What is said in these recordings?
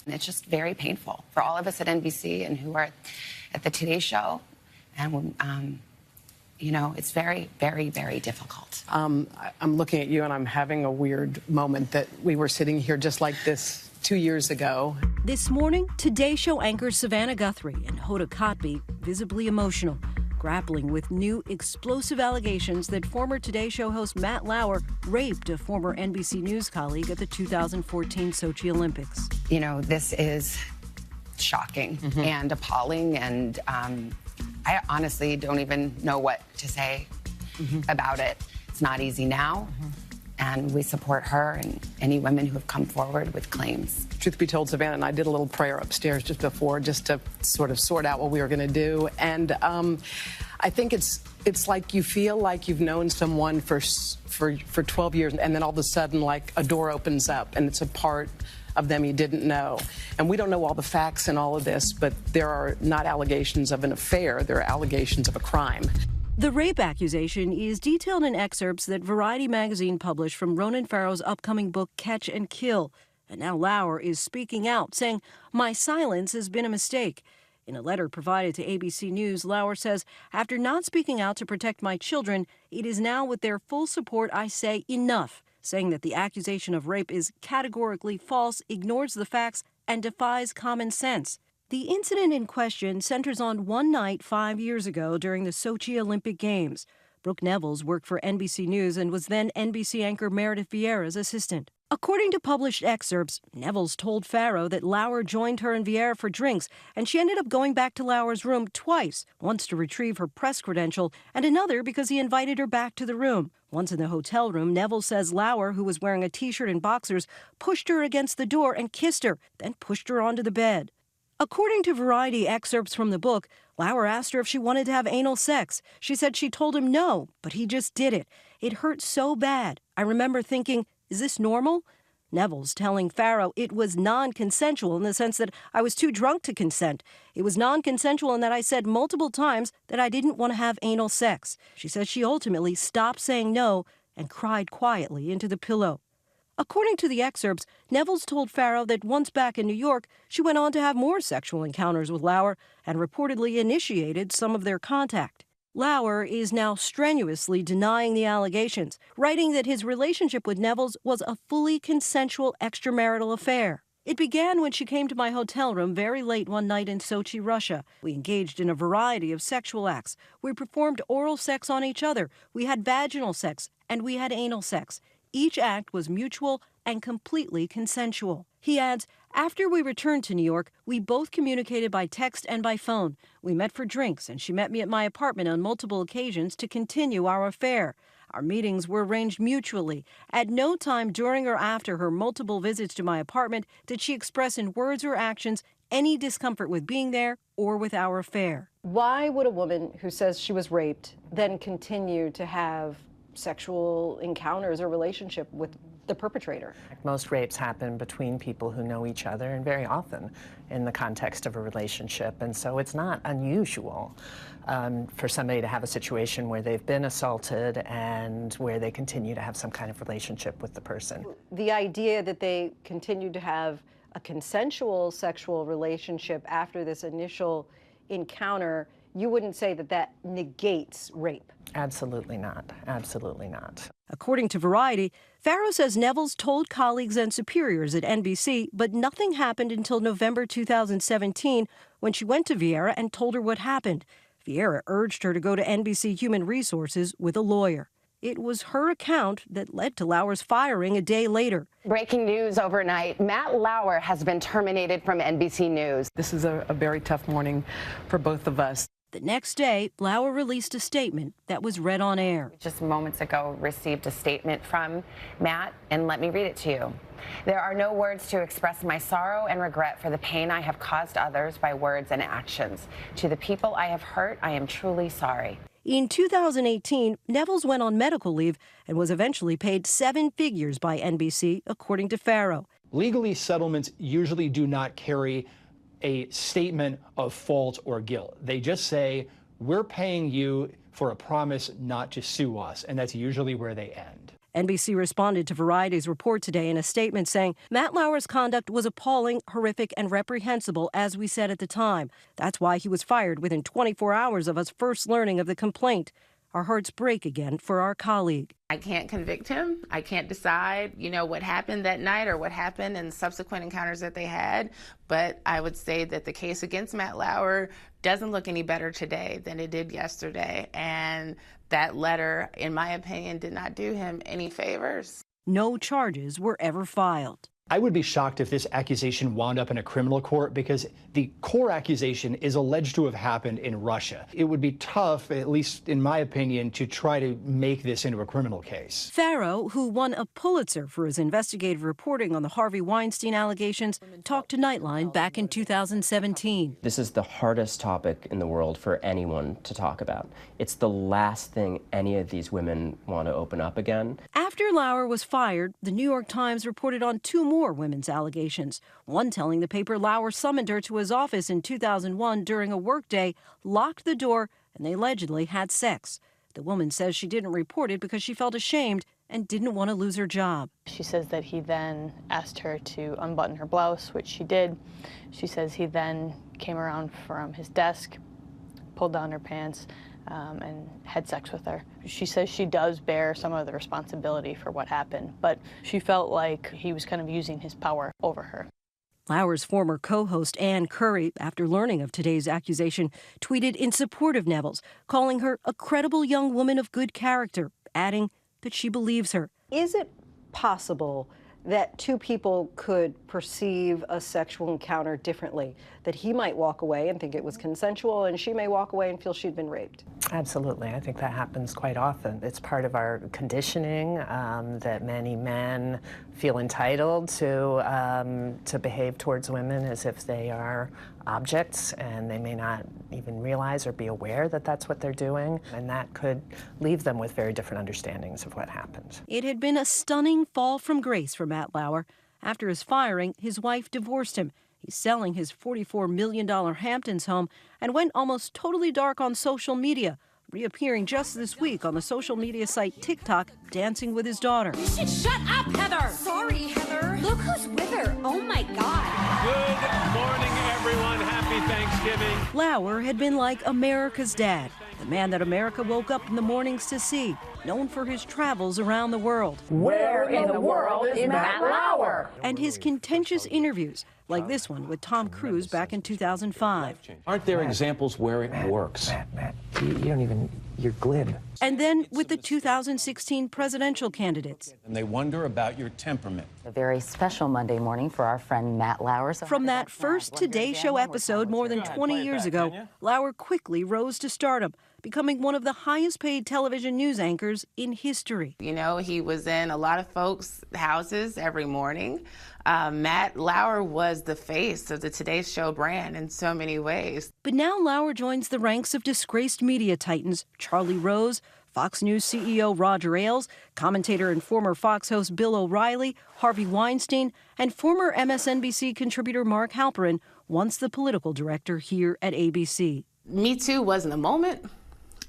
And it's just very painful for all of us at NBC and who are at the Today Show. And, you know, it's very, very, very difficult. I'm looking at you and I'm having a weird moment that we were sitting here just like this 2 years ago. This morning, Today Show anchors Savannah Guthrie and Hoda Kotb visibly emotional, grappling with new explosive allegations that former Today Show host Matt Lauer raped a former NBC News colleague at the 2014 Sochi Olympics. You know, this is shocking and appalling, and I honestly don't even know what to say about it. It's not easy now, and we support her and any women who have come forward with claims. Truth be told, Savannah and I did a little prayer upstairs just before, just to sort of sort out what we were going to do. And I think it's like you feel like you've known someone for 12 years, and then all of a sudden, like, a door opens up, and it's a part of them you didn't know. And we don't know all the facts in all of this, but there are not allegations of an affair. There are allegations of a crime. The rape accusation is detailed in excerpts that Variety magazine published from Ronan Farrow's upcoming book, Catch and Kill. And now Lauer is speaking out, saying, "My silence has been a mistake." In a letter provided to ABC News, Lauer says, "After not speaking out to protect my children, it is now with their full support I say enough," saying that the accusation of rape is categorically false, ignores the facts, and defies common sense. The incident in question centers on one night 5 years ago during the Sochi Olympic Games. Brooke Nevils worked for NBC News and was then NBC anchor Meredith Vieira's assistant. According to published excerpts, Nevils told Farrow that Lauer joined her and Vieira for drinks, and she ended up going back to Lauer's room twice, once to retrieve her press credential and another because he invited her back to the room. Once in the hotel room, Nevils says Lauer, who was wearing a T-shirt and boxers, pushed her against the door and kissed her, then pushed her onto the bed. According to Variety excerpts from the book, Lauer asked her if she wanted to have anal sex. She said she told him no, but he just did it. It hurt so bad. I remember thinking, is this normal? Nevils telling Farrow it was non-consensual in the sense that I was too drunk to consent. It was non-consensual in that I said multiple times that I didn't want to have anal sex. She says she ultimately stopped saying no and cried quietly into the pillow. According to the excerpts, Nevils told Farrow that once back in New York, she went on to have more sexual encounters with Lauer and reportedly initiated some of their contact. Lauer is now strenuously denying the allegations, writing that his relationship with Nevils was a fully consensual extramarital affair. It began when she came to my hotel room very late one night in Sochi, Russia. We engaged in a variety of sexual acts. We performed oral sex on each other. We had vaginal sex, and we had anal sex. Each act was mutual and completely consensual. He adds, after we returned to New York, we both communicated by text and by phone. We met for drinks, and she met me at my apartment on multiple occasions to continue our affair. Our meetings were arranged mutually. At no time during or after her multiple visits to my apartment did she express in words or actions any discomfort with being there or with our affair. Why would a woman who says she was raped then continue to have sexual encounters or relationship with the perpetrator? Most rapes happen between people who know each other, and very often in the context of a relationship. And so it's not unusual for somebody to have a situation where they've been assaulted and where they continue to have some kind of relationship with the person. The idea that they continue to have a consensual sexual relationship after this initial encounter, you wouldn't say that that negates rape? Absolutely not. Absolutely not. According to Variety, Farrow says Nevils told colleagues and superiors at NBC, but nothing happened until November 2017 when she went to Vieira and told her what happened. Vieira urged her to go to NBC Human Resources with a lawyer. It was her account that led to Lauer's firing a day later. Breaking news overnight, Matt Lauer has been terminated from NBC News. This is a very tough morning for both of us. The next day, Lauer released a statement that was read on air. Just moments ago, received a statement from Matt, and let me read it to you. There are no words to express my sorrow and regret for the pain I have caused others by words and actions. To the people I have hurt, I am truly sorry. In 2018, Nevils went on medical leave and was eventually paid 7 figures by NBC, according to Farrow. Legally, settlements usually do not carry a statement of fault or guilt. They just say, we're paying you for a promise not to sue us, and that's usually where they end. NBC responded to Variety's report today in a statement saying Matt Lauer's conduct was appalling, horrific, and reprehensible, as we said at the time. That's why he was fired within 24 hours of us first learning of the complaint. Our hearts break again for our colleague. I can't convict him. I can't decide, what happened that night or what happened in subsequent encounters that they had. But I would say that the case against Matt Lauer doesn't look any better today than it did yesterday. And that letter, in my opinion, did not do him any favors. No charges were ever filed. I would be shocked if this accusation wound up in a criminal court because the core accusation is alleged to have happened in Russia. It would be tough, at least in my opinion, to try to make this into a criminal case. Farrow, who won a Pulitzer for his investigative reporting on the Harvey Weinstein allegations, talked to Nightline back in 2017. This is the hardest topic in the world for anyone to talk about. It's the last thing any of these women want to open up again. After Lauer was fired, the New York Times reported on two more women's allegations. One telling the paper Lauer summoned her to his office in 2001 during a workday, locked the door, and they allegedly had sex. The woman says she didn't report it because she felt ashamed and didn't want to lose her job. She says that he then asked her to unbutton her blouse, which she did. She says he then came around from his desk, pulled down her pants, and had sex with her. She says she does bear some of the responsibility for what happened, but she felt like he was kind of using his power over her. Lauer's former co-host Ann Curry, after learning of today's accusation, tweeted in support of Nevils, calling her a credible young woman of good character, adding that she believes her. Is it possible that two people could perceive a sexual encounter differently? That he might walk away and think it was consensual, and she may walk away and feel she'd been raped? Absolutely. I think that happens quite often. It's part of our conditioning that many men feel entitled to behave towards women as if they are objects, and they may not even realize or be aware that that's what they're doing, and that could leave them with very different understandings of what happened. It had been a stunning fall from grace for Matt Lauer. After his firing, his wife divorced him. He's selling his $44 million Hamptons home and went almost totally dark on social media, reappearing just this week on the social media site TikTok, dancing with his daughter. You should shut up, Heather! Sorry, Heather. Look who's with her. Oh, my God. Good morning, everyone. Happy Thanksgiving. Lauer had been like America's dad, the man that America woke up in the mornings to see, known for his travels around the world. Where in the world is Matt Lauer? And his contentious interviews, like this one with Tom Cruise back in 2005. Aren't there examples where it works? Matt, you don't even, you're glib. And then with the 2016 presidential candidates. And they wonder about your temperament. A very special Monday morning for our friend Matt Lauer. From that first Today Show episode more than 20 years ago, Lauer quickly rose to stardom, becoming one of the highest paid television news anchors in history. He was in a lot of folks' houses every morning. Matt Lauer was the face of the Today Show brand in so many ways. But now Lauer joins the ranks of disgraced media titans Charlie Rose, Fox News CEO Roger Ailes, commentator and former Fox host Bill O'Reilly, Harvey Weinstein, and former MSNBC contributor Mark Halperin, once the political director here at ABC. MeToo wasn't a moment.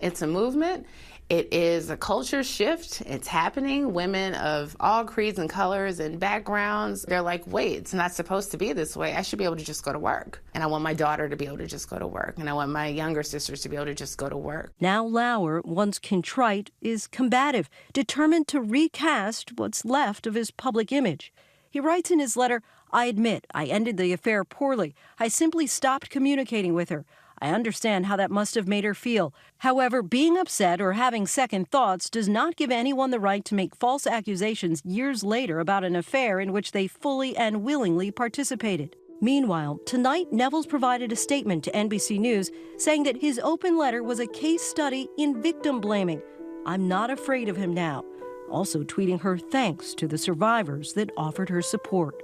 It's a movement. It is a culture shift. It's happening. Women of all creeds and colors and backgrounds, they're like, wait, it's not supposed to be this way. I should be able to just go to work. And I want my daughter to be able to just go to work. And I want my younger sisters to be able to just go to work. Now Lauer, once contrite, is combative, determined to recast what's left of his public image. He writes in his letter, I admit I ended the affair poorly. I simply stopped communicating with her. I understand how that must have made her feel. However, being upset or having second thoughts does not give anyone the right to make false accusations years later about an affair in which they fully and willingly participated. Meanwhile, tonight, Nevils provided a statement to NBC News saying that his open letter was a case study in victim blaming. I'm not afraid of him now. Also tweeting her thanks to the survivors that offered her support.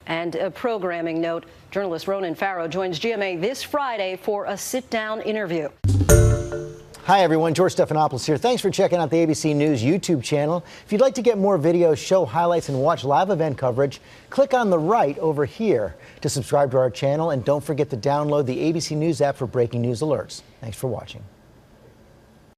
And a programming note, journalist Ronan Farrow joins GMA this Friday for a sit-down interview. Hi, everyone. George Stephanopoulos here. Thanks for checking out the ABC News YouTube channel. If you'd like to get more videos, show highlights, and watch live event coverage, click on the right over here to subscribe to our channel. And don't forget to download the ABC News app for breaking news alerts. Thanks for watching.